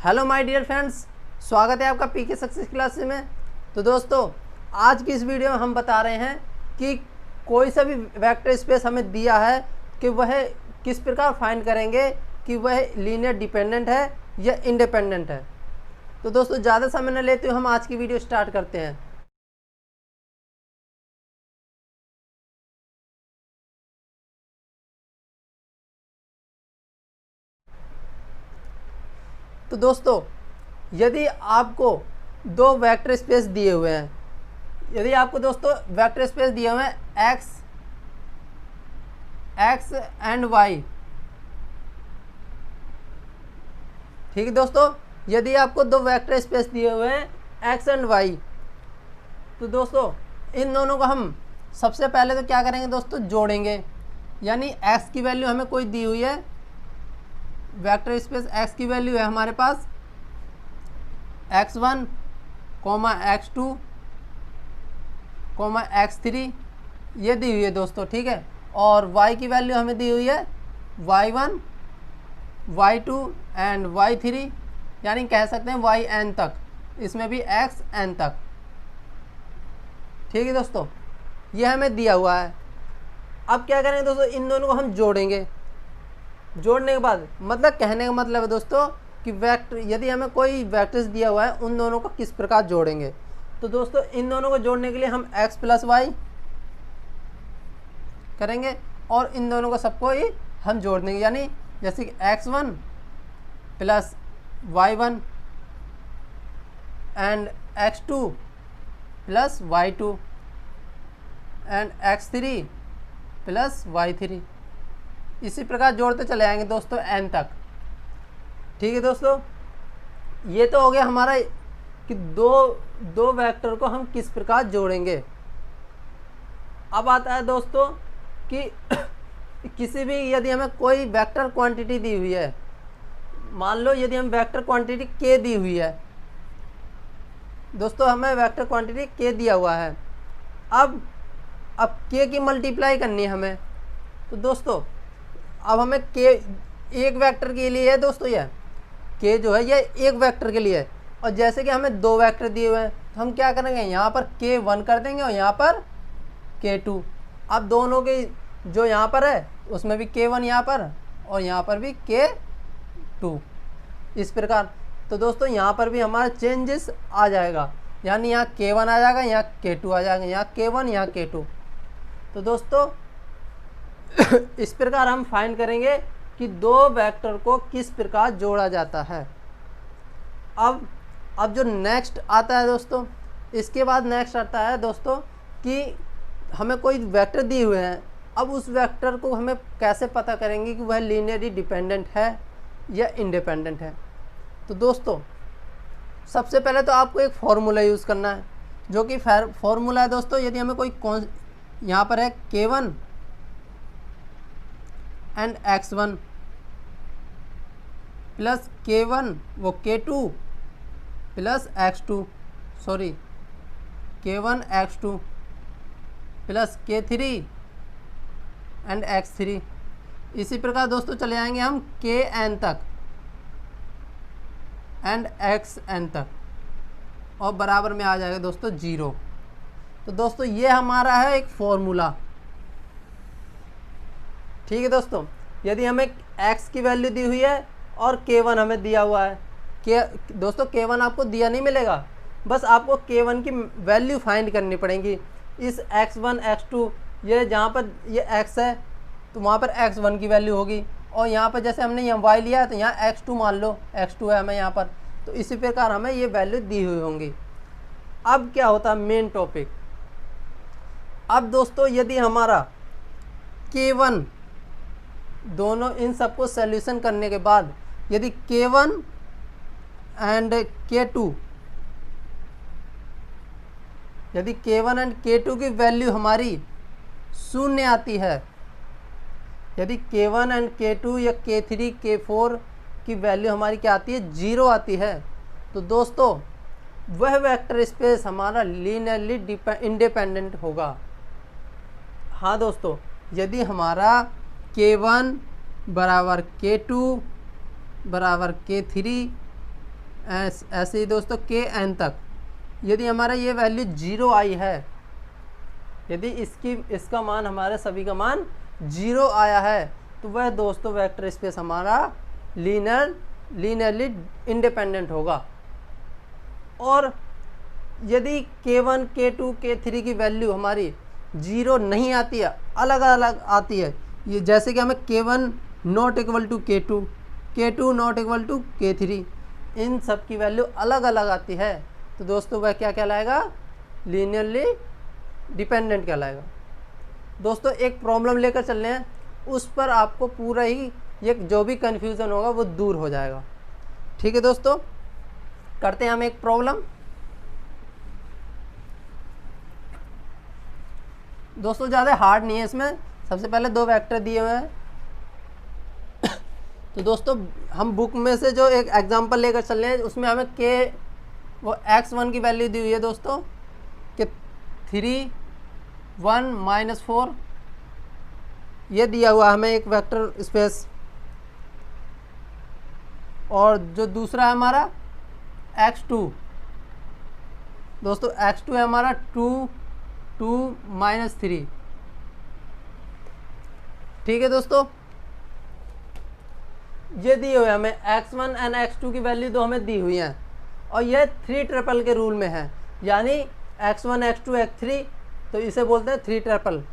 Hello my dear friends, स्वागत है आपका पीके सक्सेस क्लासेस में। तो दोस्तों, आज की इस वीडियो में हम बता रहे हैं कि कोई सा भी वेक्टर स्पेस हमें दिया है कि वह किस प्रकार फाइंड करेंगे कि वह लीनियर डिपेंडेंट है या इंडिपेंडेंट है। तो दोस्तों, ज़्यादा समय न लेते हुए हम आज की वीडियो स्टार्ट करते हैं। तो दोस्तों, यदि आपको दो वेक्टर स्पेस दिए हुए हैं, यदि आपको दोस्तों वेक्टर स्पेस दिए हुए हैं एक्स एंड वाई, ठीक है दोस्तों, यदि आपको दो वेक्टर स्पेस दिए हुए हैं एक्स एंड वाई, तो दोस्तों इन दोनों को हम सबसे पहले तो क्या करेंगे दोस्तों, जोड़ेंगे। यानी एक्स की वैल्यू हमें कोई दी हुई है, वेक्टर स्पेस एक्स की वैल्यू है हमारे पास x1, x2, x3 ये दी हुई है दोस्तों, ठीक है। और y की वैल्यू हमें दी हुई है y1, y2 एंड y3, यानी कह सकते हैं yn तक, इसमें भी xn तक, ठीक है दोस्तों। ये हमें दिया हुआ है। अब क्या करेंगे दोस्तों, इन दोनों को हम जोड़ेंगे। जोड़ने के बाद मतलब कहने का मतलब है दोस्तों कि वेक्टर, यदि हमें कोई वेक्टर्स दिया हुआ है उन दोनों को किस प्रकार जोड़ेंगे। तो दोस्तों इन दोनों को जोड़ने के लिए हम x प्लस वाई करेंगे और इन दोनों को सबको ही हम जोड़ देंगे। यानी जैसे कि x1 plus y1 and x2 plus y2 and x3 plus y3, इसी प्रकार जोड़ते चले आएंगे दोस्तों n तक, ठीक है दोस्तों। ये तो हो गया हमारा कि दो वेक्टर को हम किस प्रकार जोड़ेंगे। अब आता है दोस्तों कि किसी भी, यदि हमें कोई वेक्टर क्वांटिटी दी हुई है, मान लो यदि हम वेक्टर क्वांटिटी k दी हुई है दोस्तों, हमें वेक्टर क्वांटिटी k दिया हुआ है। अब k की मल्टीप्लाई करनी है हमें। तो दोस्तों अब हमें k एक वेक्टर के लिए है दोस्तों, यह k जो है ये एक वेक्टर के लिए है। और जैसे कि हमें दो वेक्टर दिए हुए हैं तो हम क्या करेंगे, यहाँ पर k1 कर देंगे और यहाँ पर k2। अब दोनों के जो यहाँ पर है उसमें भी k1 यहाँ पर और यहाँ पर भी k2, इस प्रकार। तो दोस्तों यहाँ पर भी हमारा चेंजेस आ जाएगा, यानी यहाँ k1 आ जाएगा, यहाँ k2 आ जाएगा, यहाँ k1 यहाँ k2। तो दोस्तों इस प्रकार हम फाइंड करेंगे कि दो वेक्टर को किस प्रकार जोड़ा जाता है। अब जो नेक्स्ट आता है दोस्तों, इसके बाद नेक्स्ट आता है दोस्तों कि हमें कोई वेक्टर दिए हुए हैं। अब उस वेक्टर को हमें कैसे पता करेंगे कि वह लीनियरली डिपेंडेंट है या इंडिपेंडेंट है। तो दोस्तों सबसे पहले तो आपको एक फॉर्मूला यूज़ करना है, जो कि फॉर्मूला है दोस्तों, यदि हमें कोई यहाँ पर है k1 and x1 plus k1 वो k2 plus x2, sorry k1 x2 plus k3 and x3, इसी प्रकार दोस्तों चले आएंगे हम kn तक एंड xn तक, और बराबर में आ जाएगा दोस्तों 0। तो दोस्तों ये हमारा है एक फॉर्मूला, ठीक है दोस्तों। यदि हमें x की वैल्यू दी हुई है और k1 हमें दिया हुआ है, दोस्तों k1 आपको दिया नहीं मिलेगा, बस आपको k1 की वैल्यू फाइंड करनी पड़ेगी। इस x1 x2, ये जहाँ पर ये x है तो वहाँ पर x1 की वैल्यू होगी, और यहाँ पर जैसे हमने यहाँ y लिया है तो यहाँ x2 मान लो, x2 है हमें यहाँ पर, तो इसी प्रकार हमें ये वैल्यू दी हुई होंगी। अब क्या होता है मेन टॉपिक। अब दोस्तों यदि हमारा k1, दोनों इन सबको सॉल्यूशन करने के बाद यदि k1 एंड k2, यदि k1 एंड k2 की वैल्यू हमारी 0 आती है, यदि k1 एंड k2 या k3 k4 की वैल्यू हमारी क्या आती है, 0 आती है, तो दोस्तों वह वेक्टर स्पेस हमारा लीनियरली इंडिपेंडेंट होगा। हाँ दोस्तों, यदि हमारा k1 बराबर k2 बराबर k3 ऐसे ही दोस्तों के एन तक यदि हमारा ये वैल्यू 0 आई है, यदि इसका मान हमारे सभी का मान 0 आया है, तो वह दोस्तों वेक्टर स्पेस हमारा लीनियरली इंडिपेंडेंट होगा। और यदि k1 k2 k3 की वैल्यू हमारी 0 नहीं आती है, अलग अलग आती है, ये जैसे कि हमें k1 not equal to k2, k2 not equal to k3, इन सब की वैल्यू अलग अलग आती है, तो दोस्तों वह क्या कहलाएगा? लीनियरली डिपेंडेंट कहलाएगा। दोस्तों एक प्रॉब्लम लेकर चल रहे हैं, उस पर आपको पूरा ही ये जो भी कन्फ्यूज़न होगा वो दूर हो जाएगा। ठीक है दोस्तों, करते हैं हम एक प्रॉब्लम। दोस्तों ज़्यादा हार्ड नहीं है इसमें। सबसे पहले 2 वेक्टर दिए हुए हैं तो दोस्तों हम बुक में से जो एक एग्जांपल लेकर चल रहे हैं, उसमें हमें वो x1 की वैल्यू दी हुई है दोस्तों कि 3 1 -4, ये दिया हुआ हमें एक वेक्टर स्पेस। और जो दूसरा है हमारा x2, दोस्तों x2 है हमारा 2 2 -3। ठीक है दोस्तों, ये दिए हुए हमें x1 एंड x2 की वैल्यू तो हमें दी हुई है, और ये 3 ट्रिपल के रूल में है, यानी x1 x2 x3, तो इसे बोलते हैं 3 ट्रिपल।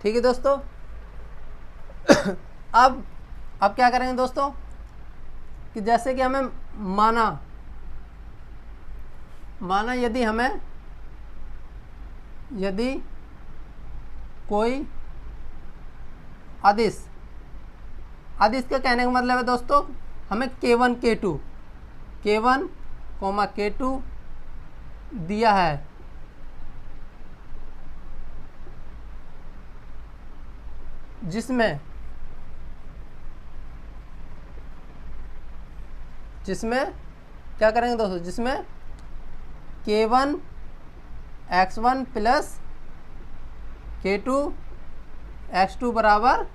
ठीक है दोस्तों अब क्या करेंगे दोस्तों कि जैसे कि हमें माना यदि कोई अदिश का कहने का मतलब है दोस्तों, हमें k1 k2 दिया है, जिसमें क्या करेंगे दोस्तों, जिसमें k1 x1 plus k2 x2 बराबर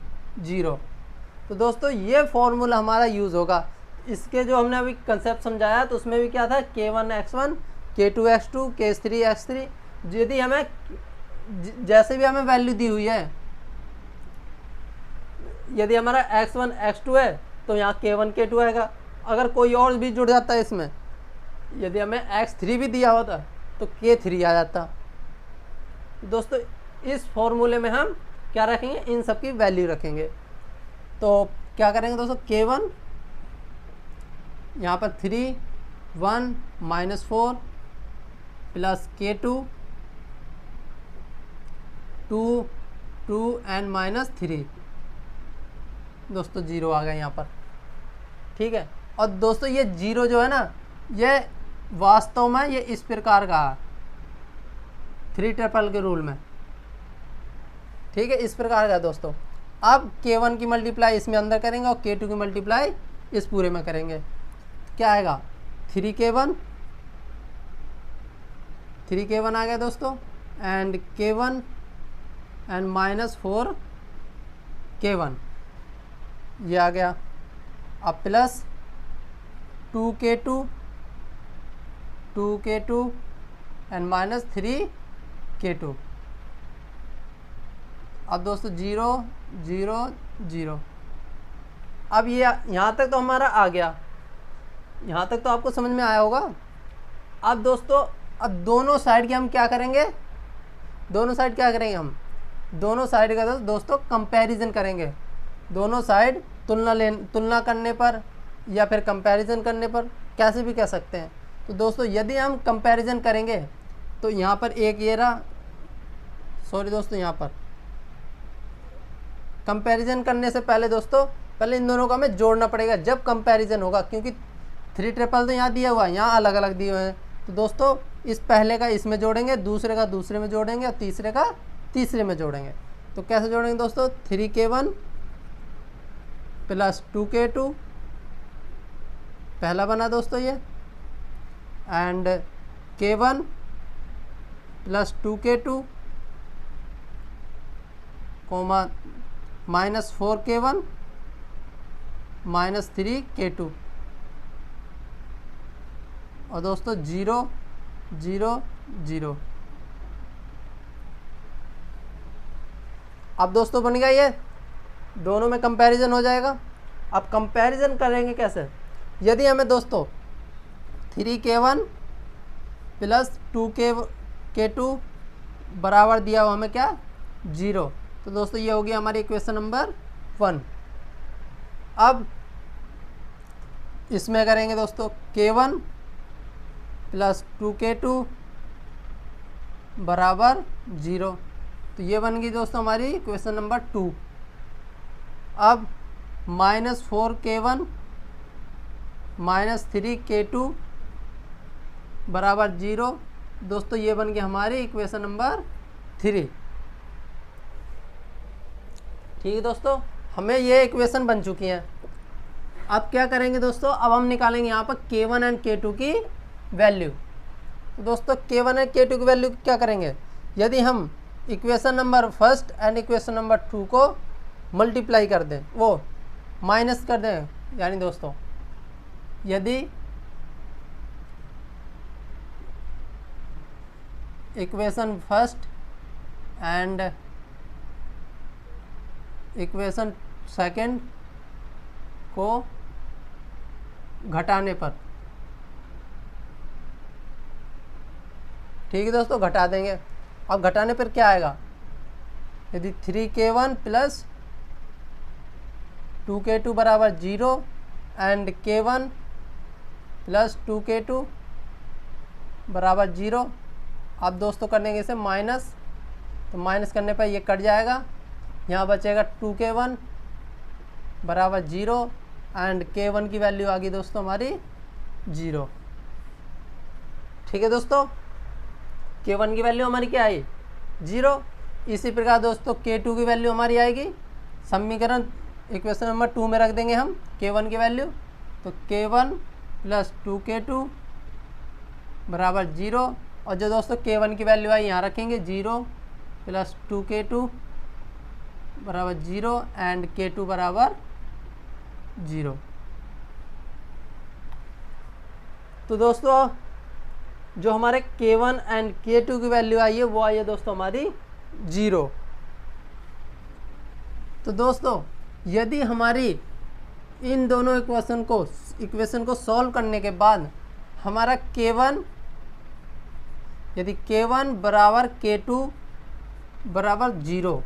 0। तो दोस्तों ये फॉर्मूला हमारा यूज़ होगा। इसके जो हमने अभी कंसेप्ट समझाया तो उसमें भी क्या था, k1 x1 k2 x2 k3 x3। यदि हमें जैसे भी हमें वैल्यू दी हुई है, यदि हमारा x1 x2 है तो यहाँ k1 k2 आएगा। अगर कोई और भी जुड़ जाता है इसमें, यदि हमें x3 भी दिया होता तो k3 आ जाता। दोस्तों इस फॉर्मूले में हम क्या रखेंगे, इन सब की वैल्यू रखेंगे। तो क्या करेंगे दोस्तों, k1 यहाँ पर 3 1 -4 प्लस k2 2 2 एंड -3, दोस्तों 0 आ गया यहाँ पर। ठीक है, और दोस्तों ये 0 जो है ना, ये वास्तव में ये इस प्रकार का 3 ट्रिपल के रूल में। ठीक है, इस प्रकार का दोस्तों। अब k1 की मल्टीप्लाई इसमें अंदर करेंगे और k2 की मल्टीप्लाई इस पूरे में करेंगे, क्या आएगा 3k1 आ गया दोस्तों, एंड k1 एंड -4k1 ये आ गया। अब प्लस 2k2 एंड -3k2। अब दोस्तों 0 0 0। अब ये यहाँ तक तो हमारा आ गया, यहाँ तक तो आपको समझ में आया होगा। अब दोस्तों अब दोनों साइड की हम क्या करेंगे, हम दोनों साइड का दोस्तों कंपैरिजन करेंगे। दोनों साइड तुलना करने पर या फिर कंपैरिजन करने पर, कैसे भी कह सकते हैं। तो दोस्तों यदि हम कंपैरिजन करेंगे तो यहाँ पर एक ये रहा, सॉरी दोस्तों, यहाँ पर कंपैरिजन करने से पहले दोस्तों पहले इन दोनों को हमें जोड़ना पड़ेगा जब कंपैरिजन होगा, क्योंकि 3 ट्रिपल तो यहाँ दिया हुआ है, यहाँ अलग अलग दिए हुए हैं। तो दोस्तों इस पहले का इसमें जोड़ेंगे, दूसरे का दूसरे में जोड़ेंगे और तीसरे का तीसरे में जोड़ेंगे। तो कैसे जोड़ेंगे दोस्तों, 3k1 प्लस 2k2 पहला बना दोस्तों ये, and k1 plus 2k2 coma -4k1 -3k2। और दोस्तों 0 0 0। अब दोस्तों बन गया, ये दोनों में कंपैरिजन हो जाएगा। अब कंपैरिजन करेंगे कैसे? यदि हमें दोस्तों 3k1 प्लस 2k2 बराबर दिया हुआ हमें क्या 0, तो दोस्तों ये हो गया हमारी इक्वेशन नंबर 1। अब इसमें करेंगे दोस्तों k1 प्लस 2k2 बराबर 0, तो ये बन गई दोस्तों हमारी इक्वेशन नंबर 2। अब -4k1 -3k2 बराबर 0, दोस्तों ये बन गई हमारी इक्वेशन नंबर 3। ठीक है दोस्तों, हमें ये इक्वेशन बन चुकी हैं। अब क्या करेंगे दोस्तों, अब हम निकालेंगे यहाँ पर k1 एंड k2 की वैल्यू। तो दोस्तों k1 एंड k2 की वैल्यू क्या करेंगे, यदि हम equation number first and equation number 2 को मल्टीप्लाई कर दें, वो माइनस कर दें, यानी दोस्तों यदि equation first and equation second को घटाने पर, ठीक है दोस्तों, घटा देंगे। अब घटाने पर क्या आएगा, यदि 3k1 प्लस 2k2 बराबर 0 एंड k1 प्लस 2k2 बराबर 0। अब दोस्तों कर देंगे इसे माइनस, तो माइनस करने पर ये कट जाएगा, यहाँ बचेगा 2k1 बराबर 0 एंड k1 की वैल्यू आ गई दोस्तों हमारी 0। ठीक है दोस्तों, k1 की वैल्यू हमारी क्या आई 0। इसी प्रकार दोस्तों k2 की वैल्यू हमारी आएगी, समीकरण इक्वेशन नंबर 2 में रख देंगे हम k1 की वैल्यू, तो k1 प्लस 2k2 बराबर 0, और जो दोस्तों k1 की वैल्यू आई यहाँ रखेंगे 0 प्लस 2k2 बराबर 0 एंड k2 बराबर 0। तो दोस्तों जो हमारे k1 एंड k2 की वैल्यू आई है वो आई है दोस्तों हमारी 0। तो दोस्तों यदि हमारी इन दोनों इक्वेशन को सॉल्व करने के बाद हमारा k1, यदि k1 बराबर k2 बराबर 0,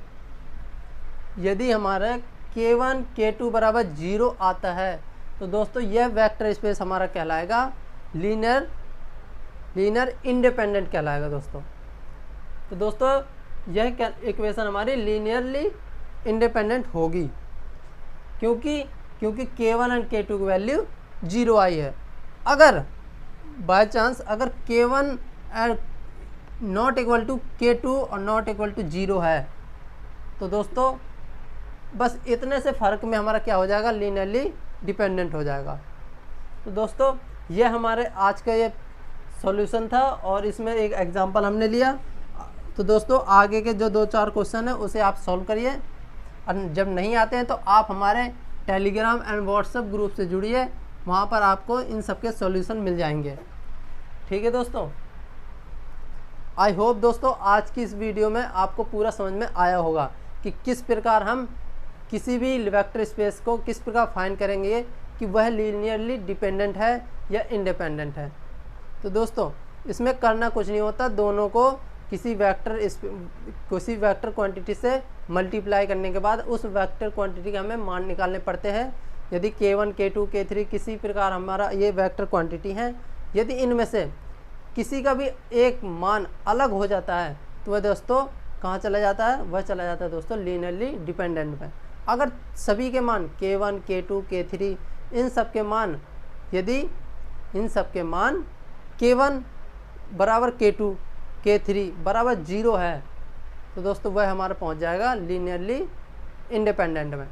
यदि हमारा k1 k2 बराबर 0 आता है, तो दोस्तों यह वेक्टर स्पेस हमारा कहलाएगा लीनियर इंडिपेंडेंट कहलाएगा दोस्तों। तो दोस्तों यह इक्वेशन हमारी लीनियरली इंडिपेंडेंट होगी, क्योंकि k1 एंड k2 की वैल्यू 0 आई है। अगर बाय चांस अगर k1 not equal to k2 और नॉट इक्वल टू 0 है, तो दोस्तों बस इतने से फ़र्क में हमारा क्या हो जाएगा, लीनियरली डिपेंडेंट हो जाएगा। तो दोस्तों ये हमारे आज का ये सॉल्यूशन था और इसमें एक एग्जांपल हमने लिया। तो दोस्तों आगे के जो 2-4 क्वेश्चन है उसे आप सॉल्व करिए, और जब नहीं आते हैं तो आप हमारे टेलीग्राम एंड व्हाट्सएप ग्रुप से जुड़िए, वहाँ पर आपको इन सब के सॉल्यूशन मिल जाएंगे। ठीक है दोस्तों, आई होप दोस्तों आज की इस वीडियो में आपको पूरा समझ में आया होगा कि किस प्रकार हम किसी भी वेक्टर स्पेस को किस प्रकार फाइंड करेंगे कि वह लीनियरली डिपेंडेंट है या इंडिपेंडेंट है। तो दोस्तों इसमें करना कुछ नहीं होता, दोनों को किसी वेक्टर क्वांटिटी से मल्टीप्लाई करने के बाद उस वेक्टर क्वांटिटी के हमें मान निकालने पड़ते हैं। यदि k1 k2 k3 किसी प्रकार हमारा ये वेक्टर क्वांटिटी हैं, यदि इनमें से किसी का भी एक मान अलग हो जाता है तो वह दोस्तों कहाँ चला जाता है, वह चला जाता है दोस्तों लीनियरली डिपेंडेंट में। अगर सभी के मान k1 k2 k3 इन सब के मान, यदि इन सब के मान k1 बराबर k2 k3 बराबर 0 है, तो दोस्तों वह हमारा पहुंच जाएगा लीनियरली इंडिपेंडेंट में।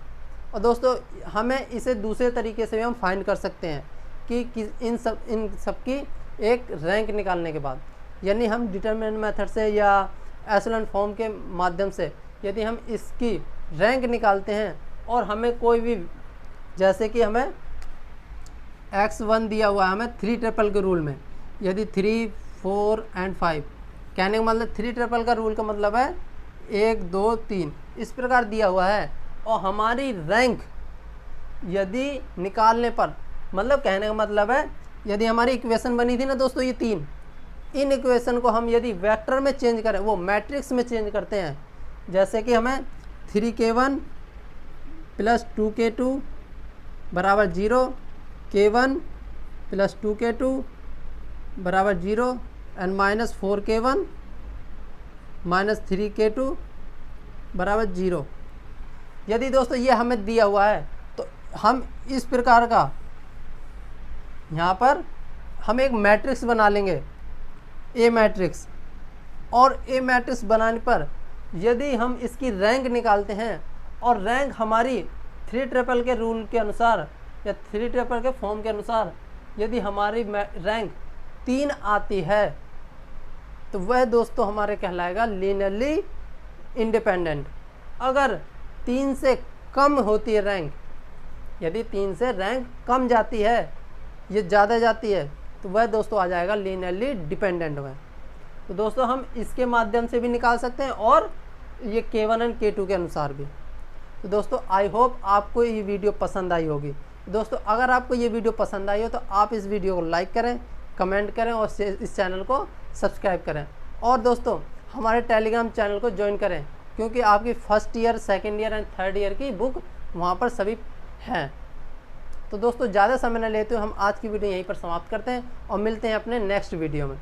और दोस्तों हमें इसे दूसरे तरीके से भी हम फाइंड कर सकते हैं कि इन सब की एक रैंक निकालने के बाद, यानी हम डिटरमिनेंट मेथड से या एशेलन फॉर्म के माध्यम से यदि हम इसकी रैंक निकालते हैं और हमें कोई भी, जैसे कि हमें x1 दिया हुआ है हमें 3 ट्रिपल के रूल में, यदि 3, 4 एंड 5, कहने का मतलब 3 ट्रिपल का रूल का मतलब है 1, 2, 3 इस प्रकार दिया हुआ है। और हमारी रैंक यदि निकालने पर, मतलब कहने का मतलब है यदि हमारी इक्वेशन बनी थी ना दोस्तों ये 3, इन इक्वेशन को हम यदि वेक्टर में चेंज करें, वो मैट्रिक्स में चेंज करते हैं, जैसे कि हमें 3k1 प्लस 2k2 बराबर 0, k1 प्लस 2k2 बराबर 0 and minus 4k1 minus 3k2 बराबर 0। यदि दोस्तों ये हमें दिया हुआ है तो हम इस प्रकार का यहाँ पर हम एक मैट्रिक्स बना लेंगे, ए मैट्रिक्स। और ए मैट्रिक्स बनाने पर यदि हम इसकी रैंक निकालते हैं और रैंक हमारी 3 ट्रिपल के रूल के अनुसार या 3 ट्रिपल के फॉर्म के अनुसार यदि हमारी रैंक 3 आती है तो वह दोस्तों हमारे कहलाएगा लीनियरली इंडिपेंडेंट। अगर 3 से कम होती है रैंक, यदि 3 से रैंक कम जाती है, ये ज़्यादा जाती है, तो वह दोस्तों आ जाएगा लीनियरली डिपेंडेंट में। तो दोस्तों हम इसके माध्यम से भी निकाल सकते हैं और ये k1 एंड k2 के अनुसार भी। तो दोस्तों आई होप आपको ये वीडियो पसंद आई होगी। दोस्तों अगर आपको ये वीडियो पसंद आई हो तो आप इस वीडियो को लाइक करें, कमेंट करें और इस चैनल को सब्सक्राइब करें। और दोस्तों हमारे टेलीग्राम चैनल को ज्वाइन करें, क्योंकि आपकी first year, second year and third year की बुक वहाँ पर सभी हैं। तो दोस्तों ज़्यादा समय न लेते हुए हम आज की वीडियो यहीं पर समाप्त करते हैं और मिलते हैं अपने नेक्स्ट वीडियो में।